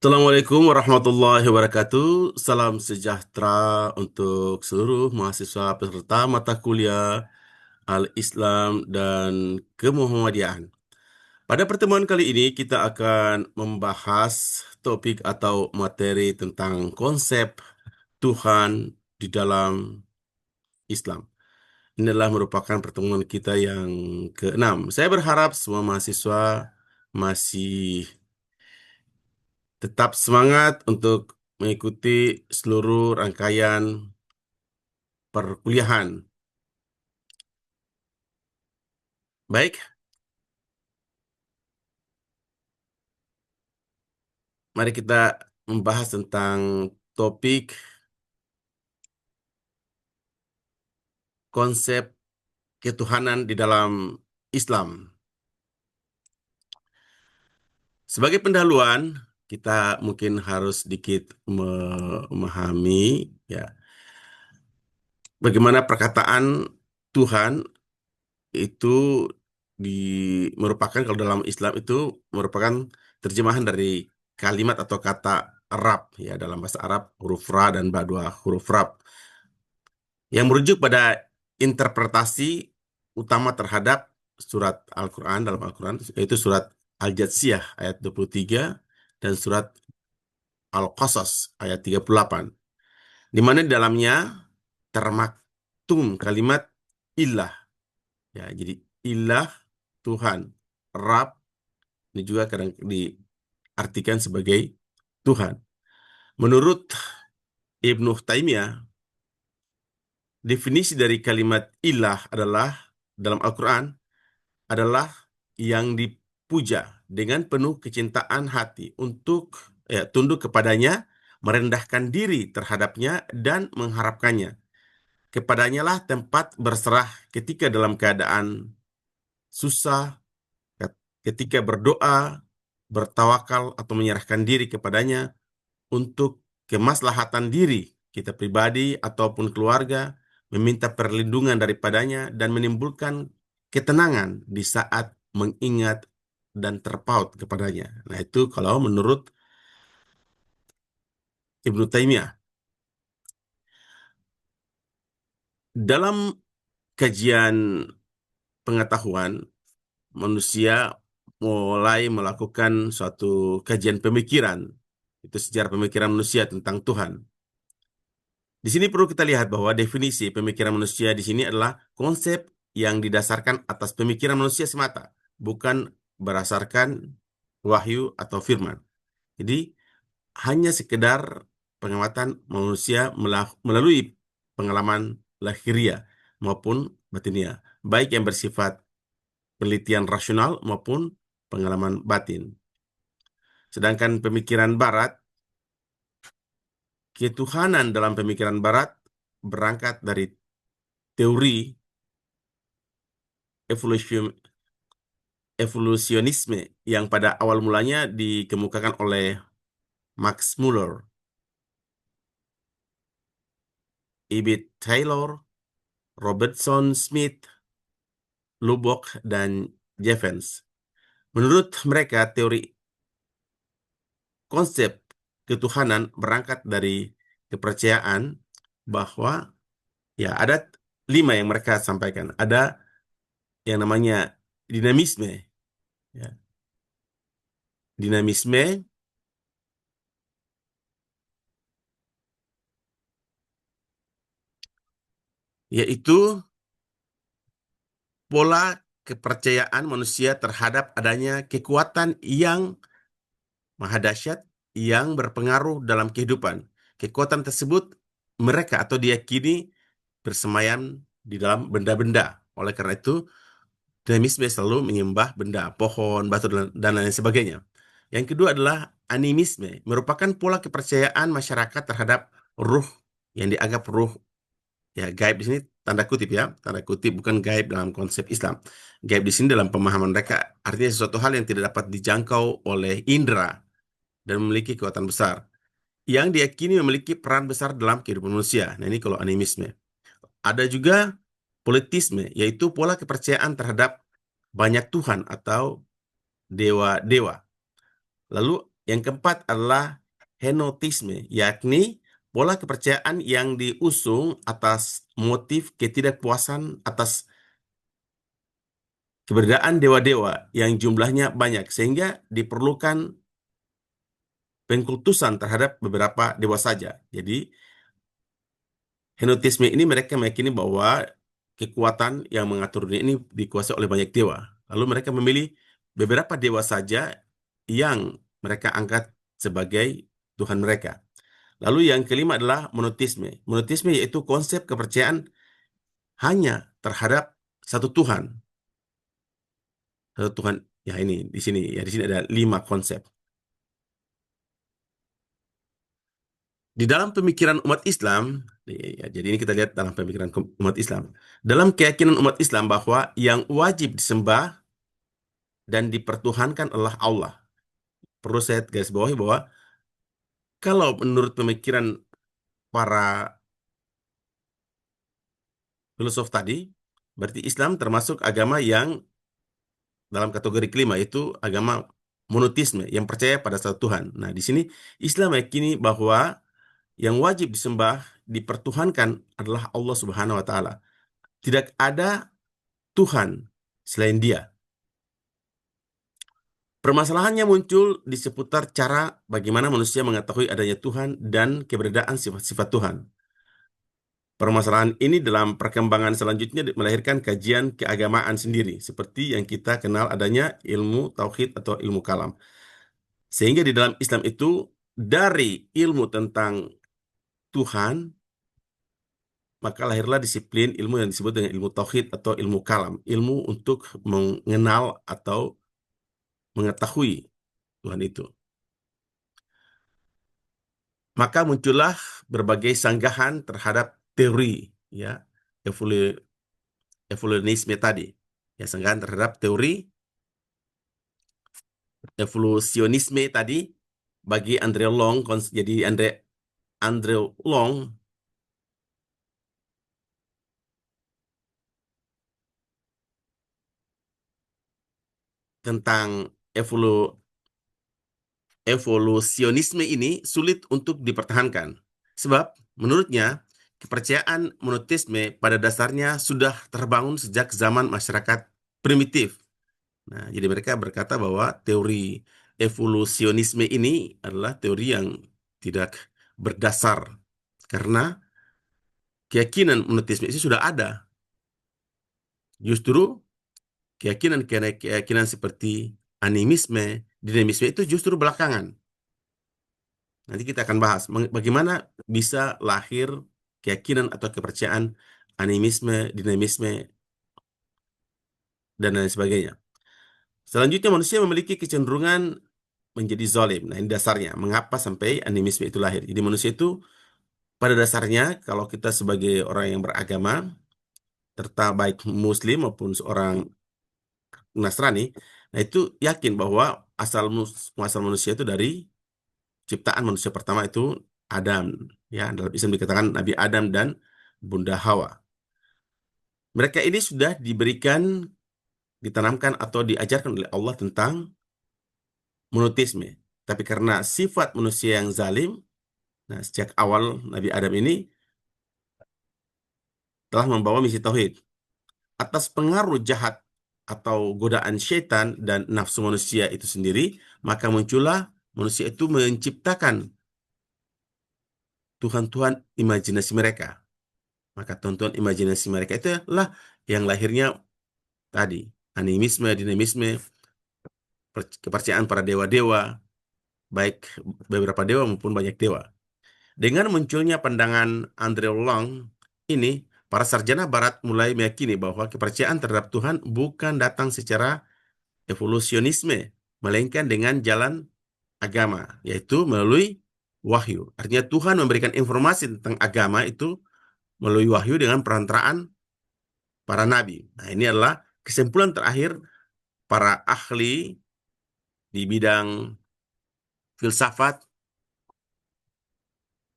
Assalamualaikum warahmatullahi wabarakatuh. Salam sejahtera untuk seluruh mahasiswa peserta mata kuliah Al-Islam dan Kemuhammadiyaan. Pada pertemuan kali ini kita akan membahas topik atau materi tentang konsep Tuhan di dalam Islam. Ini adalah merupakan pertemuan kita yang keenam. Saya berharap semua mahasiswa masih tetap semangat untuk mengikuti seluruh rangkaian perkuliahan. Baik, mari kita membahas tentang topik konsep ketuhanan di dalam Islam. Sebagai pendahuluan, kita mungkin harus sedikit memahami ya bagaimana perkataan Tuhan itu di merupakan kalau dalam Islam itu merupakan terjemahan dari kalimat atau kata Rab ya dalam bahasa Arab huruf Ra dan dua huruf Rab yang merujuk pada interpretasi utama terhadap surat Al-Quran dalam Al-Quran yaitu surat Al-Jatsiyah ayat 23 dan surat Al-Qasas ayat 38 di mana di dalamnya termaktum kalimat ilah ya jadi ilah Tuhan Rab ini juga kadang diartikan sebagai Tuhan. Menurut Ibnu Taimiyah, definisi dari kalimat ilah adalah dalam Al-Quran adalah yang dipuja dengan penuh kecintaan hati untuk tunduk kepadanya, merendahkan diri terhadapnya dan mengharapkannya. Kepadanya lah tempat berserah ketika dalam keadaan susah, ketika berdoa, bertawakal atau menyerahkan diri kepadanya untuk kemaslahatan diri kita pribadi ataupun keluarga, meminta perlindungan daripadanya dan menimbulkan ketenangan di saat mengingat dan terpaut kepadanya. Nah, itu kalau menurut Ibnu Taimiyah. Dalam kajian pengetahuan, manusia mulai melakukan suatu kajian pemikiran. Itu sejarah pemikiran manusia tentang Tuhan. Di sini perlu kita lihat bahwa definisi pemikiran manusia di sini adalah konsep yang didasarkan atas pemikiran manusia semata, bukan berdasarkan wahyu atau firman. Jadi, hanya sekedar pengamatan manusia melalui pengalaman lahiriah maupun batiniah, baik yang bersifat penelitian rasional maupun pengalaman batin. Sedangkan pemikiran Barat, ketuhanan dalam pemikiran Barat berangkat dari teori evolusionisme yang pada awal mulanya dikemukakan oleh Max Muller, Ibit Taylor, Robertson Smith, Lubbock, dan Jevons. Menurut mereka, teori konsep ketuhanan berangkat dari kepercayaan bahwa ya ada 5 yang mereka sampaikan. Ada yang namanya dinamisme, ya. Dinamisme yaitu pola kepercayaan manusia terhadap adanya kekuatan yang maha dahsyat yang berpengaruh dalam kehidupan. Kekuatan tersebut mereka atau diyakini bersemayam di dalam benda-benda. Oleh karena itu, dinamisme selalu menyembah benda, pohon, batu, dan lain sebagainya. Yang kedua adalah animisme, merupakan pola kepercayaan masyarakat terhadap ruh yang dianggap ruh ya gaib di sini tanda kutip ya, tanda kutip bukan gaib dalam konsep Islam. Gaib di sini dalam pemahaman mereka artinya sesuatu hal yang tidak dapat dijangkau oleh indera dan memiliki kekuatan besar yang diyakini memiliki peran besar dalam kehidupan manusia. Nah, ini kalau animisme. Ada juga politisme, yaitu pola kepercayaan terhadap banyak Tuhan atau dewa-dewa. Lalu Yang keempat adalah henotisme, yakni pola kepercayaan yang diusung atas motif ketidakpuasan atas keberadaan dewa-dewa yang jumlahnya banyak, sehingga diperlukan pengkultusan terhadap beberapa dewa saja. Jadi, henotisme ini mereka meyakini bahwa kekuatan yang mengatur dunia ini dikuasai oleh banyak dewa. Lalu mereka memilih beberapa dewa saja yang mereka angkat sebagai Tuhan mereka. Lalu yang kelima adalah monoteisme. Monoteisme yaitu konsep kepercayaan hanya terhadap satu Tuhan. Satu Tuhan. Ya ini di sini ya di sini ada 5 konsep. Di dalam pemikiran umat Islam, ya, jadi ini kita lihat dalam pemikiran umat Islam. Dalam keyakinan umat Islam bahwa yang wajib disembah dan dipertuhankan adalah Allah. Perlu saya garis bawahi bahwa kalau menurut pemikiran para filosof tadi, berarti Islam termasuk agama yang dalam kategori kelima, yaitu agama monoteisme yang percaya pada satu Tuhan. Nah, di sini Islam meyakini bahwa yang wajib disembah, dipertuhankan adalah Allah Subhanahu wa taala. Tidak ada Tuhan selain Dia. Permasalahannya muncul di seputar cara bagaimana manusia mengetahui adanya Tuhan dan keberadaan sifat-sifat Tuhan. Permasalahan ini dalam perkembangan selanjutnya melahirkan kajian keagamaan sendiri, seperti yang kita kenal adanya ilmu tauhid atau ilmu kalam. Sehingga di dalam Islam itu, dari ilmu tentang Tuhan, maka lahirlah disiplin ilmu yang disebut dengan ilmu tauhid atau ilmu kalam. Ilmu untuk mengenal atau mengetahui Tuhan itu. Maka muncullah berbagai sanggahan terhadap teori, ya, evolu evolusionisme tadi. Ya, sanggahan terhadap teori evolusionisme tadi bagi Andrew Long. Jadi Andrew Long tentang evolusionisme ini sulit untuk dipertahankan. Sebab menurutnya kepercayaan monoteisme pada dasarnya sudah terbangun sejak zaman masyarakat primitif. Nah, jadi mereka berkata bahwa teori evolusionisme ini adalah teori yang tidak berdasar karena keyakinan monoteisme itu sudah ada. Justru keyakinan seperti animisme, dinamisme itu justru belakangan. Nanti kita akan bahas bagaimana bisa lahir keyakinan atau kepercayaan animisme, dinamisme, dan lain sebagainya. Selanjutnya manusia memiliki kecenderungan menjadi zalim. Nah, ini dasarnya. Mengapa sampai animisme itu lahir? Jadi manusia itu pada dasarnya kalau kita sebagai orang yang beragama, serta baik Muslim maupun seorang Nasrani, nah itu yakin bahwa muasal manusia itu dari ciptaan manusia pertama itu Adam. Ya, dalam Islam dikatakan Nabi Adam dan Bunda Hawa. Mereka ini sudah diberikan, ditanamkan atau diajarkan oleh Allah tentang monoteisme. Tapi karena sifat manusia yang zalim, nah sejak awal Nabi Adam ini telah membawa misi tauhid. Atas pengaruh jahat atau godaan syaitan dan nafsu manusia itu sendiri, maka muncullah manusia itu menciptakan Tuhan-Tuhan imajinasi mereka. Maka Tuhan-Tuhan imajinasi mereka itu adalah yang lahirnya tadi, animisme, dinamisme, kepercayaan para dewa-dewa, baik beberapa dewa maupun banyak dewa. Dengan munculnya pandangan Andrew Long ini, para sarjana barat mulai meyakini bahwa kepercayaan terhadap Tuhan bukan datang secara evolusionisme, melainkan dengan jalan agama, yaitu melalui wahyu. Artinya Tuhan memberikan informasi tentang agama itu melalui wahyu dengan perantaraan para nabi. Nah, ini adalah kesimpulan terakhir para ahli di bidang filsafat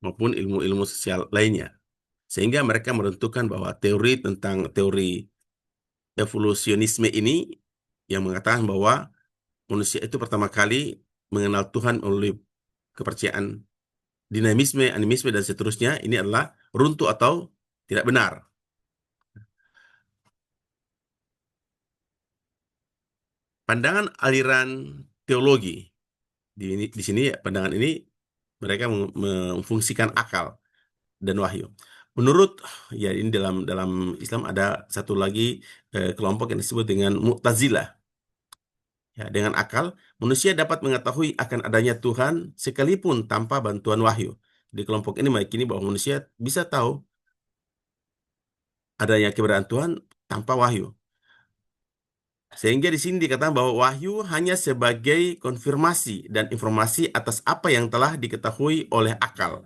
maupun ilmu-ilmu sosial lainnya. Sehingga mereka menentukan bahwa teori tentang teori evolusionisme ini yang mengatakan bahwa manusia itu pertama kali mengenal Tuhan melalui kepercayaan dinamisme, animisme, dan seterusnya, ini adalah runtuh atau tidak benar. Pandangan aliran teologi di sini, pandangan ini mereka memfungsikan akal dan wahyu. Menurut, ya, ini dalam dalam Islam ada satu lagi kelompok yang disebut dengan Mu'tazilah. Ya, dengan akal, manusia dapat mengetahui akan adanya Tuhan sekalipun tanpa bantuan wahyu. Di kelompok ini meyakini bahwa manusia bisa tahu adanya keberadaan Tuhan tanpa wahyu. Sehingga di sini dikatakan bahwa wahyu hanya sebagai konfirmasi dan informasi atas apa yang telah diketahui oleh akal.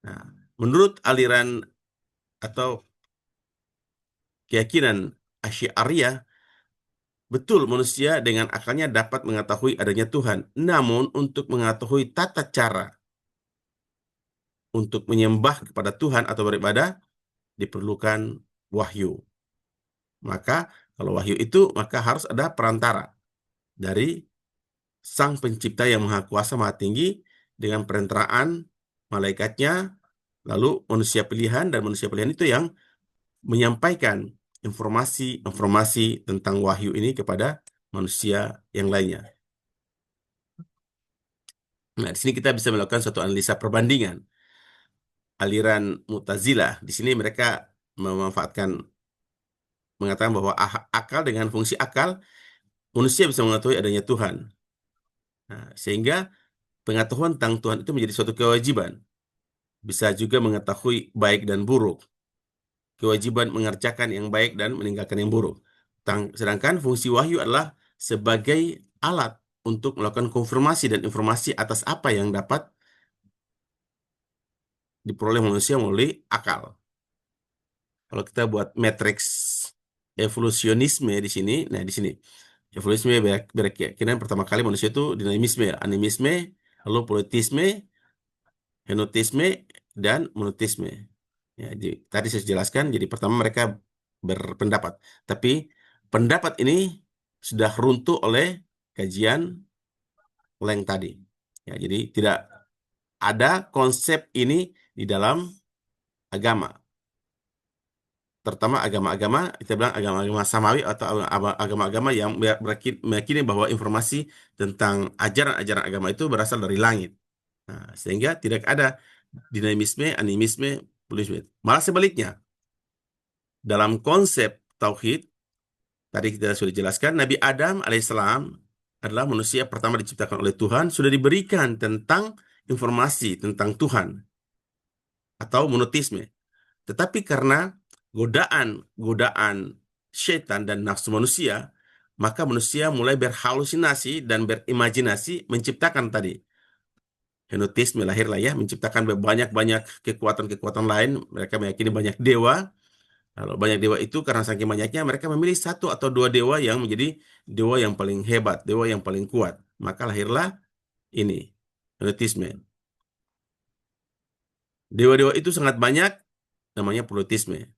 Nah, menurut aliran atau keyakinan Asy'ariyah, betul manusia dengan akalnya dapat mengetahui adanya Tuhan. Namun untuk mengetahui tata cara untuk menyembah kepada Tuhan atau beribadah diperlukan wahyu. Maka kalau wahyu itu maka harus ada perantara dari Sang Pencipta yang Maha Kuasa Maha Tinggi dengan perantaraan malaikatnya, lalu manusia pilihan, dan manusia pilihan itu yang menyampaikan informasi-informasi tentang wahyu ini kepada manusia yang lainnya. Nah, di sini kita bisa melakukan suatu analisa perbandingan. Aliran Mu'tazilah, di sini mereka memanfaatkan, mengatakan bahwa akal, dengan fungsi akal, manusia bisa mengetahui adanya Tuhan. Nah, sehingga pengetahuan tentang Tuhan itu menjadi suatu kewajiban. Bisa juga mengetahui baik dan buruk. Kewajiban mengerjakan yang baik dan meninggalkan yang buruk. Sedangkan fungsi wahyu adalah sebagai alat untuk melakukan konfirmasi dan informasi atas apa yang dapat diperoleh manusia melalui akal. Kalau kita buat matriks evolusionisme di sini, nah di sini evolusionisme berkeyakinan pertama kali manusia itu dinamisme, animisme, lalu politisme, henotisme, dan monotisme. Ya, tadi saya jelaskan, jadi pertama mereka berpendapat. Tapi pendapat ini sudah runtuh oleh kajian Leng tadi. Ya, jadi tidak ada konsep ini di dalam agama. Terutama agama-agama, kita bilang agama-agama samawi atau agama-agama yang meyakini bahwa informasi tentang ajaran-ajaran agama itu berasal dari langit. Nah, sehingga tidak ada dinamisme, animisme, plurisme. Malah sebaliknya, dalam konsep tauhid, tadi kita sudah jelaskan, Nabi Adam alaihissalam adalah manusia pertama diciptakan oleh Tuhan, sudah diberikan tentang informasi tentang Tuhan atau monotisme. Tetapi karena godaan setan dan nafsu manusia, maka manusia mulai berhalusinasi dan berimajinasi menciptakan tadi. Henotisme lahirlah, ya, menciptakan banyak-banyak kekuatan-kekuatan lain. Mereka meyakini banyak dewa. Kalau banyak dewa itu karena saking banyaknya mereka memilih satu atau dua dewa yang menjadi dewa yang paling hebat, dewa yang paling kuat. Maka lahirlah ini, politisme. Dewa-dewa itu sangat banyak, namanya politisme.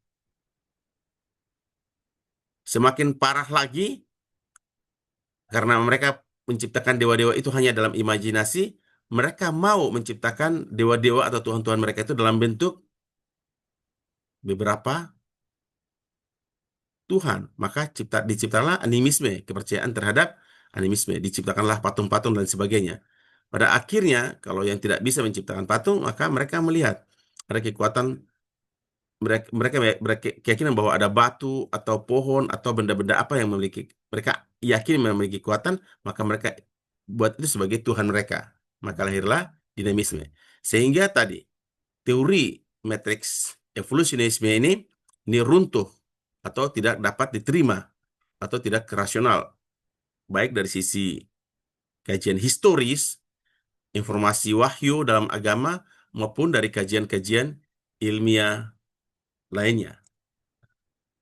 Semakin parah lagi karena mereka menciptakan dewa-dewa itu hanya dalam imajinasi, mereka mau menciptakan dewa-dewa atau tuhan-tuhan mereka itu dalam bentuk beberapa Tuhan. Maka diciptakanlah animisme, kepercayaan terhadap animisme. Diciptakanlah patung-patung dan sebagainya. Pada akhirnya, kalau yang tidak bisa menciptakan patung, maka mereka melihat ada kekuatan, mereka berkeyakinan bahwa ada batu atau pohon atau benda-benda apa yang mereka yakin memiliki kekuatan, maka mereka buat itu sebagai Tuhan mereka. Maka lahirlah dinamisme. Sehingga tadi, teori matriks evolusionisme ini runtuh atau tidak dapat diterima atau tidak rasional, baik dari sisi kajian historis, informasi wahyu dalam agama, maupun dari kajian-kajian ilmiah lainnya.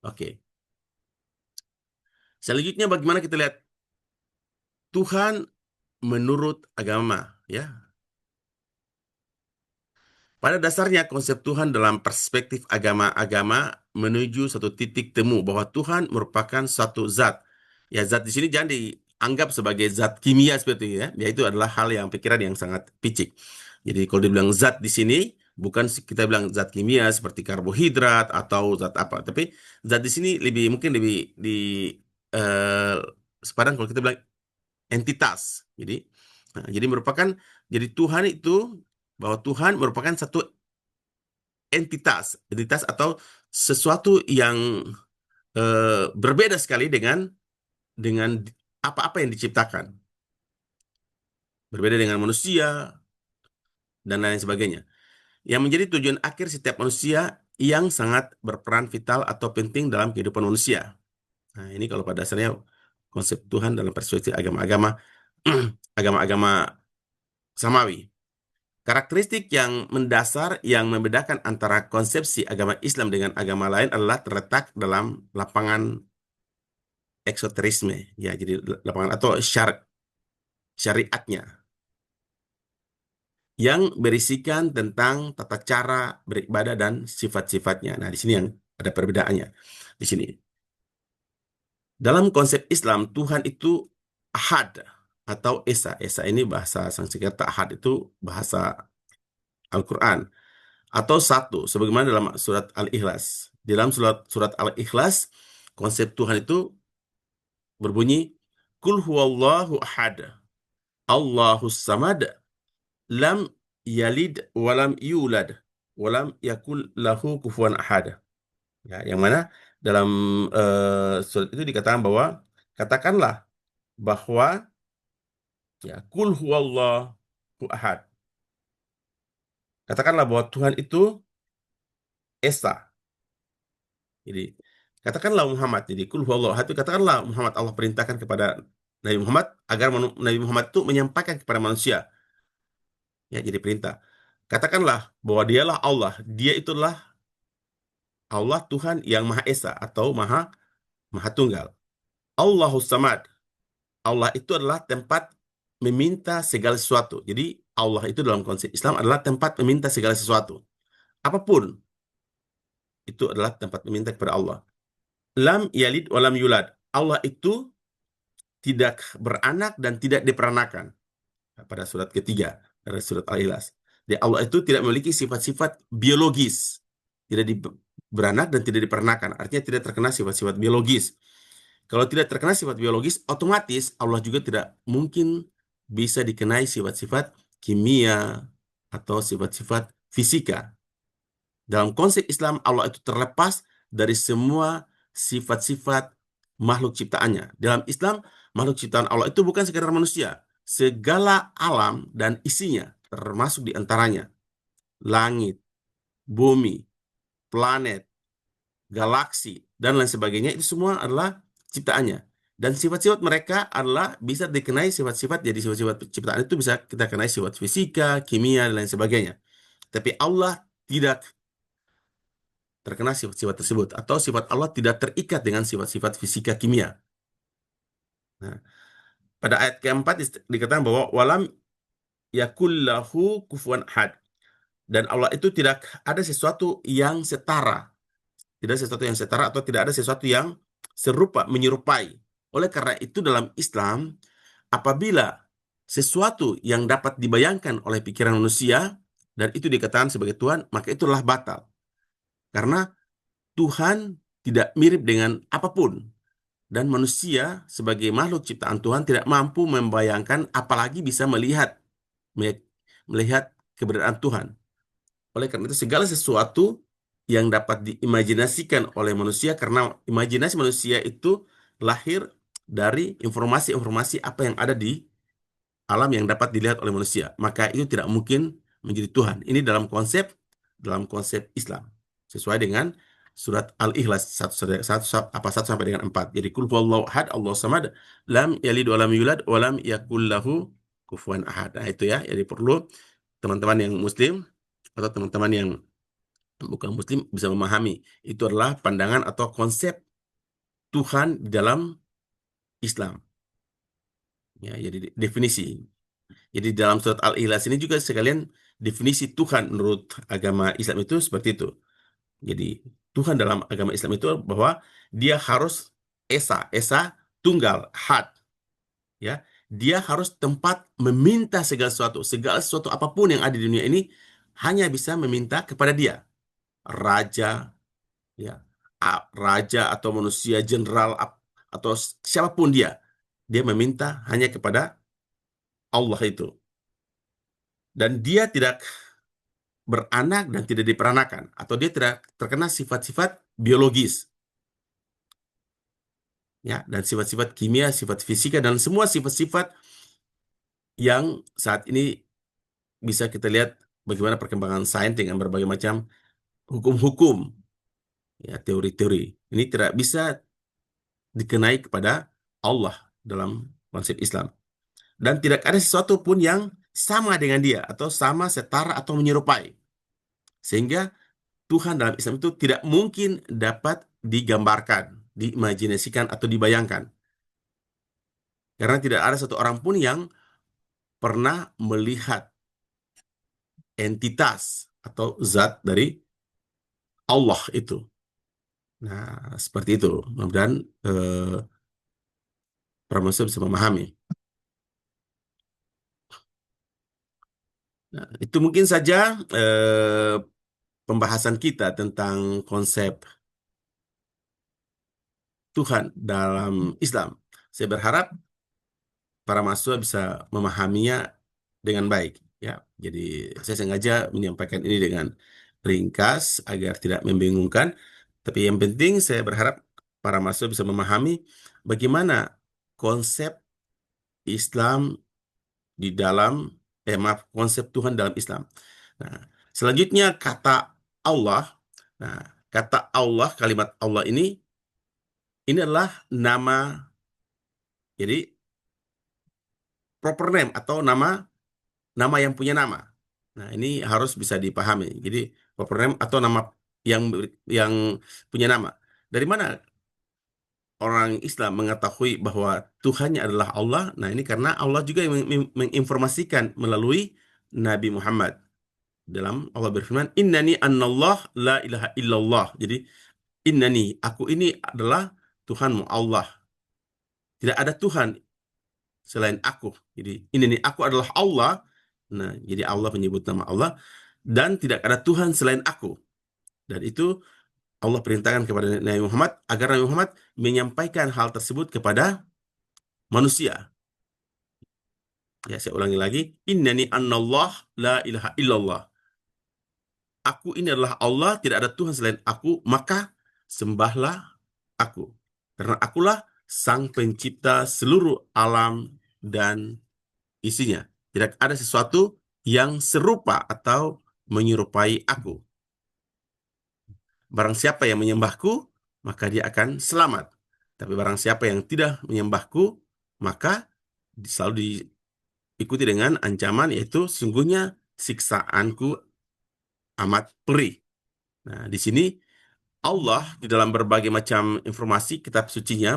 Oke. Selanjutnya bagaimana kita lihat Tuhan menurut agama, ya. Pada dasarnya konsep Tuhan dalam perspektif agama-agama menuju satu titik temu bahwa Tuhan merupakan satu zat. Ya, zat di sini jangan anggap sebagai zat kimia seperti itu ya, yaitu adalah hal yang pikiran yang sangat picik. Jadi kalau dibilang zat di sini bukan kita bilang zat kimia seperti karbohidrat atau zat apa, tapi zat di sini lebih mungkin lebih di eh, sepadan kalau kita bilang entitas. Jadi merupakan jadi Tuhan itu bahwa Tuhan merupakan satu entitas atau sesuatu yang berbeda sekali dengan apa-apa yang diciptakan, berbeda dengan manusia dan lain sebagainya. Yang menjadi tujuan akhir setiap manusia yang sangat berperan vital atau penting dalam kehidupan manusia. Nah, ini kalau pada dasarnya konsep Tuhan dalam perspektif agama-agama agama-agama samawi. Karakteristik yang mendasar yang membedakan antara konsepsi agama Islam dengan agama lain adalah terletak dalam lapangan eksoterisme, ya, jadi lapangan atau syariatnya yang berisikan tentang tata cara beribadah dan sifat-sifatnya. Nah, di sini yang ada perbedaannya. Di sini. Dalam konsep Islam, Tuhan itu Ahad atau Esa. Esa ini bahasa Sanskerta, Ahad itu bahasa Al-Quran. Atau satu, sebagaimana dalam surat Al-Ikhlas. Dalam surat Al-Ikhlas, konsep Tuhan itu berbunyi, Kul huwallahu ahad, Allahus samad, lam yalid walam yulad, walam yakul lahu kufuwan ahad. Ya, yang mana dalam surat itu dikatakan bahwa katakanlah bahwa ya kul huwallahu ahad. Katakanlah bahwa Tuhan itu esa. Jadi katakanlah Muhammad. Jadi kul huwallahu ahad itu katakanlah Muhammad, Allah perintahkan kepada Nabi Muhammad agar Nabi Muhammad itu menyampaikan kepada manusia. Ya, jadi perintah. Katakanlah bahwa dialah Allah. Dia itulah Allah Tuhan yang Maha Esa atau Maha Maha Tunggal. Allahus Samad. Allah itu adalah tempat meminta segala sesuatu. Jadi Allah itu dalam konsep Islam adalah tempat meminta segala sesuatu. Apapun itu adalah tempat meminta kepada Allah. Lam yalid walam yulad. Allah itu tidak beranak dan tidak diperanakan. Pada surat ketiga dari surat Al-Ikhlas. Jadi Allah itu tidak memiliki sifat-sifat biologis. Tidak beranak dan tidak diperanakan. Artinya tidak terkena sifat-sifat biologis. Kalau tidak terkena sifat biologis, otomatis Allah juga tidak mungkin bisa dikenai sifat-sifat kimia atau sifat-sifat fisika. Dalam konsep Islam, Allah itu terlepas dari semua sifat-sifat makhluk ciptaannya. Dalam Islam, makhluk ciptaan Allah itu bukan sekedar manusia. Segala alam dan isinya, termasuk diantaranya langit, bumi, planet, galaksi, dan lain sebagainya, itu semua adalah ciptaannya. Dan sifat-sifat mereka adalah bisa dikenai sifat-sifat, jadi sifat-sifat ciptaan itu bisa kita kenai sifat fisika, kimia, dan lain sebagainya. Tapi Allah tidak terkena sifat-sifat tersebut, atau sifat Allah tidak terikat dengan sifat-sifat fisika kimia. Nah, pada ayat keempat dikatakan bahwa walam yakullahu kufuwan ahad. Dan Allah itu tidak ada sesuatu yang setara. Tidak ada sesuatu yang setara atau tidak ada sesuatu yang serupa, menyerupai. Oleh karena itu dalam Islam, apabila sesuatu yang dapat dibayangkan oleh pikiran manusia, dan itu dikatakan sebagai Tuhan, maka itulah batal. Karena Tuhan tidak mirip dengan apapun. Dan manusia sebagai makhluk ciptaan Tuhan tidak mampu membayangkan, apalagi bisa melihat keberadaan Tuhan. Oleh karena itu segala sesuatu yang dapat diimajinasikan oleh manusia, karena imajinasi manusia itu lahir dari informasi-informasi apa yang ada di alam yang dapat dilihat oleh manusia, maka itu tidak mungkin menjadi Tuhan. Ini dalam konsep Islam sesuai dengan surat Al-Ikhlas 1 sampai dengan 4. Jadi kul huwallahu ahad, Allahu samad, lam yalid walam yulad walam yakul lahu kufuwan ahad. Nah, itu ya. Jadi perlu teman-teman yang muslim atau teman-teman yang bukan muslim bisa memahami. Itu adalah pandangan atau konsep Tuhan di dalam Islam. Ya, jadi definisi. Jadi dalam surat Al-Ikhlas ini juga sekalian definisi Tuhan menurut agama Islam itu seperti itu. Jadi Tuhan dalam agama Islam itu bahwa dia harus esa, esa tunggal, had. ya. Dia harus tempat meminta segala sesuatu apapun yang ada di dunia ini hanya bisa meminta kepada dia. Raja, ya, raja atau manusia, jenderal atau siapapun dia meminta hanya kepada Allah itu. Dan dia tidak beranak dan tidak diperanakan, atau dia tidak terkena sifat-sifat biologis, ya, dan sifat-sifat kimia, sifat fisika, dan semua sifat-sifat yang saat ini bisa kita lihat bagaimana perkembangan sains dengan berbagai macam hukum-hukum, ya, teori-teori. Ini tidak bisa dikenai kepada Allah dalam konsep Islam. Dan tidak ada sesuatu pun yang sama dengan dia, atau sama, setara, atau menyerupai. Sehingga Tuhan dalam Islam itu tidak mungkin dapat digambarkan, diimajinasikan, atau dibayangkan. Karena tidak ada satu orang pun yang pernah melihat entitas atau zat dari Allah itu. Nah, seperti itu. Mudah-mudahan para muslim bisa memahami. Nah, itu mungkin saja pembahasan kita tentang konsep Tuhan dalam Islam. Saya berharap para mahasiswa bisa memahaminya dengan baik, ya. Jadi saya sengaja menyampaikan ini dengan ringkas agar tidak membingungkan. Tapi yang penting saya berharap para mahasiswa bisa memahami bagaimana konsep Islam di dalam maaf, konsep Tuhan dalam Islam. Nah, selanjutnya kata Allah. Nah, kata Allah, kalimat Allah ini adalah nama, jadi proper name atau nama nama yang punya nama. Nah, ini harus bisa dipahami. Jadi proper name atau nama yang punya nama. Dari mana orang Islam mengetahui bahwa Tuhannya adalah Allah? Nah, ini karena Allah juga yang menginformasikan melalui Nabi Muhammad. Dalam Allah berfirman, "Innani annallah la ilaha illallah." Jadi, innani, aku ini adalah Tuhanmu, Allah. Tidak ada Tuhan selain aku. Jadi, innani, aku adalah Allah. Nah, jadi Allah menyebut nama Allah. Dan tidak ada Tuhan selain aku. Dan itu Allah perintahkan kepada Nabi Muhammad agar Nabi Muhammad menyampaikan hal tersebut kepada manusia. Ya, saya ulangi lagi. Innani annallah la ilaha illallah. Aku ini adalah Allah, tidak ada Tuhan selain aku, maka sembahlah aku. Karena akulah sang pencipta seluruh alam dan isinya. Tidak ada sesuatu yang serupa atau menyerupai aku. Barang siapa yang menyembahku, maka dia akan selamat. Tapi barang siapa yang tidak menyembahku, maka selalu diikuti dengan ancaman, yaitu sungguhnya siksaanku amat perih. Nah, di sini Allah di dalam berbagai macam informasi kitab sucinya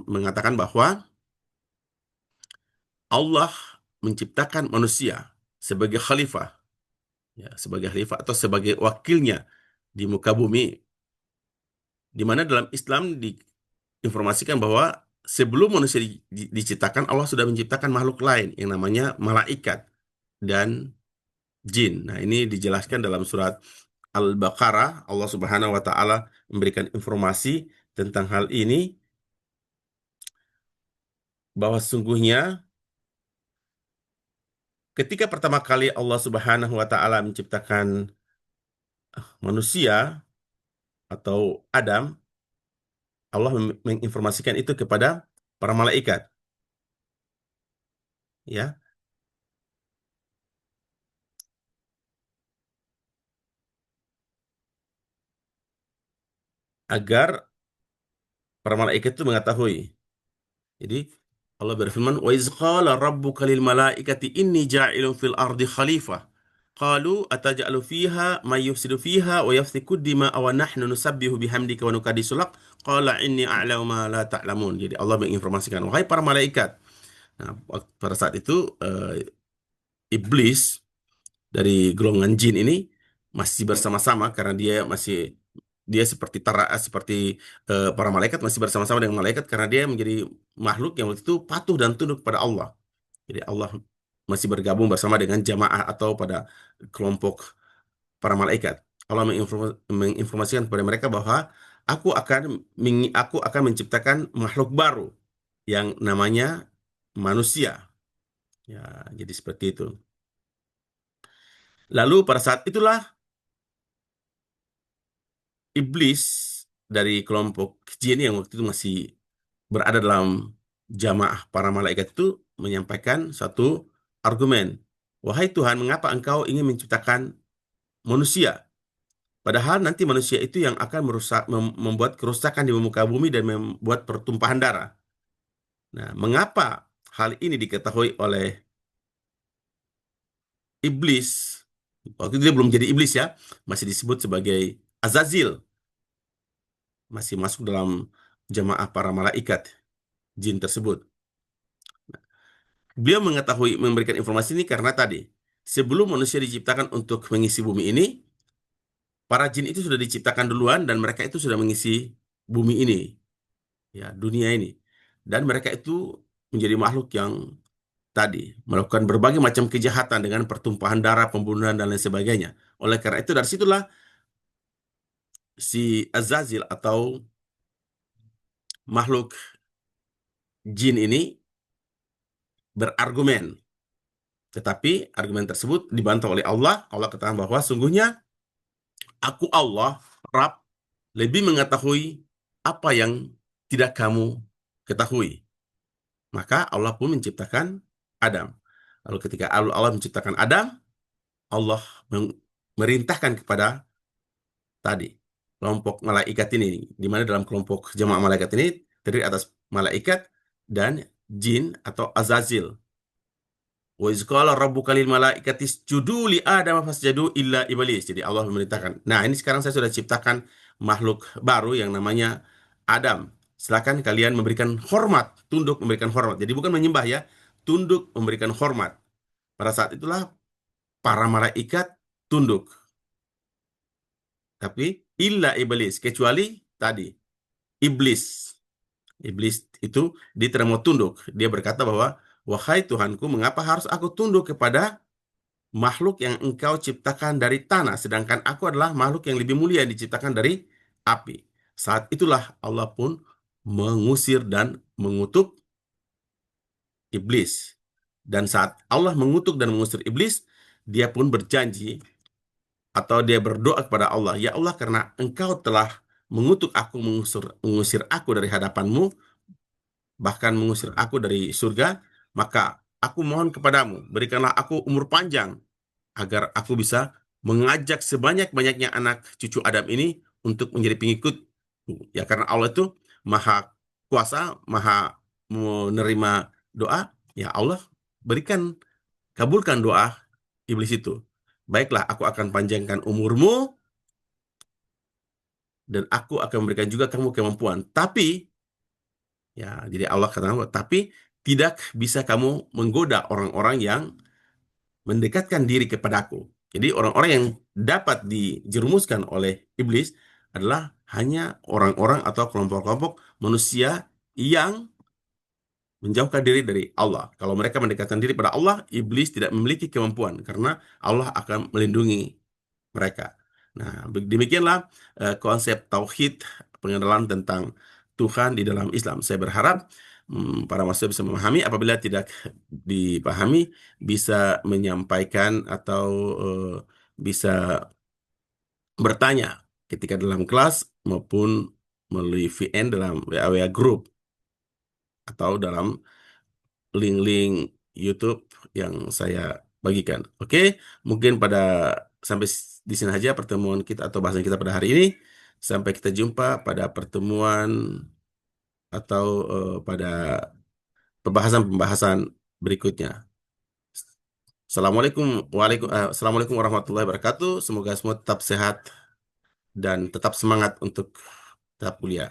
mengatakan bahwa Allah menciptakan manusia sebagai khalifah, ya, sebagai khalifah atau sebagai wakilnya di muka bumi, di mana dalam Islam diinformasikan bahwa sebelum manusia diciptakan, Allah sudah menciptakan makhluk lain yang namanya malaikat dan jin. Nah, ini dijelaskan dalam surat Al-Baqarah. Allah Subhanahu wa taala memberikan informasi tentang hal ini, bahwa sesungguhnya ketika pertama kali Allah Subhanahu wa taala menciptakan manusia atau Adam, Allah menginformasikan itu kepada para malaikat, ya, agar para malaikat itu mengetahui. Jadi Allah berfirman, "Wa iz qala rabbuka lil malaikati inni ja'ilun fil ardi khalifah." Qalu ataj'alu fiha may yufsidu fiha wa yasfiku dima'a wa nahnu nusabbihu bihamdika wa nuqaddisu lak. Qala inni a'lamu ma la ta'lamun. Jadi Allah menginformasikan, wahai para malaikat. Nah, pada saat itu iblis dari golongan jin ini masih bersama-sama karena dia masih dia seperti seperti para malaikat, masih bersama-sama dengan malaikat karena dia menjadi makhluk yang waktu itu patuh dan tunduk pada Allah. Jadi Allah masih bergabung bersama dengan jamaah atau pada kelompok para malaikat. Allah menginformasikan kepada mereka bahwa aku akan menciptakan makhluk baru yang namanya manusia. Ya, jadi seperti itu. Lalu pada saat itulah iblis dari kelompok jin yang waktu itu masih berada dalam jamaah para malaikat itu menyampaikan satu argumen. Wahai Tuhan, mengapa engkau ingin menciptakan manusia? Padahal nanti manusia itu yang akan membuat kerusakan di muka bumi dan membuat pertumpahan darah. Nah, mengapa hal ini diketahui oleh iblis? Waktu itu dia belum jadi iblis ya, masih disebut sebagai Azazil, masih masuk dalam jamaah para malaikat jin tersebut. Beliau memberikan informasi ini karena tadi, sebelum manusia diciptakan untuk mengisi bumi ini, para jin itu sudah diciptakan duluan dan mereka itu sudah mengisi bumi ini, ya, dunia ini. Dan mereka itu menjadi makhluk yang tadi melakukan berbagai macam kejahatan dengan pertumpahan darah, pembunuhan dan lain sebagainya. Oleh karena itu dari situlah si Azazil atau makhluk jin ini berargumen. Tetapi argumen tersebut dibantah oleh Allah. Allah katakan bahwa sungguhnya aku Allah, Rabb, lebih mengetahui apa yang tidak kamu ketahui. Maka Allah pun menciptakan Adam. Lalu ketika Allah menciptakan Adam, Allah merintahkan kepada tadi kelompok malaikat ini, di mana dalam kelompok jemaah malaikat ini terdiri atas malaikat dan jin atau Azazil. Wa iz qala rabbuka lil malaikati isjudu li Adam fasjadu illa iblis. Jadi Allah memerintahkan. Nah, ini sekarang saya sudah ciptakan makhluk baru yang namanya Adam. Silakan kalian memberikan hormat, tunduk memberikan hormat. Jadi bukan menyembah ya, tunduk memberikan hormat. Pada saat itulah para malaikat tunduk. Tapi illa iblis, kecuali tadi iblis. Iblis itu dia tidak mau tunduk. Dia berkata bahwa, wahai Tuhanku, mengapa harus aku tunduk kepada makhluk yang engkau ciptakan dari tanah, sedangkan aku adalah makhluk yang lebih mulia yang diciptakan dari api. Saat itulah Allah pun mengusir dan mengutuk iblis. Dan saat Allah mengutuk dan mengusir iblis, dia pun berjanji atau dia berdoa kepada Allah, ya Allah, karena engkau telah mengutuk aku, mengusir aku dari hadapanmu, bahkan mengusir aku dari surga, maka aku mohon kepadamu, berikanlah aku umur panjang agar aku bisa mengajak sebanyak-banyaknya anak cucu Adam ini untuk menjadi pengikut. Ya, karena Allah itu maha kuasa, maha menerima doa. Ya Allah, kabulkan doa iblis itu. Baiklah, aku akan panjangkan umurmu dan aku akan memberikan juga kamu kemampuan. Tapi, ya, jadi Allah katakan, tapi tidak bisa kamu menggoda orang-orang yang mendekatkan diri kepadaku. Jadi orang-orang yang dapat dijerumuskan oleh iblis adalah hanya orang-orang atau kelompok-kelompok manusia yang menjauhkan diri dari Allah. Kalau mereka mendekatkan diri pada Allah, iblis tidak memiliki kemampuan karena Allah akan melindungi mereka. Nah, demikianlah konsep tauhid, pengenalan tentang Tuhan di dalam Islam. Saya berharap para mahasiswa bisa memahami. Apabila tidak dipahami, bisa menyampaikan atau bisa bertanya ketika dalam kelas maupun melalui VN dalam WA Group atau dalam link-link YouTube yang saya bagikan. Oke, mungkin sampai di sini saja pertemuan kita atau bahasan kita pada hari ini. Sampai kita jumpa pada pertemuan atau pada pembahasan-pembahasan berikutnya. Assalamualaikum warahmatullahi wabarakatuh. Semoga semua tetap sehat dan tetap semangat untuk tetap kuliah.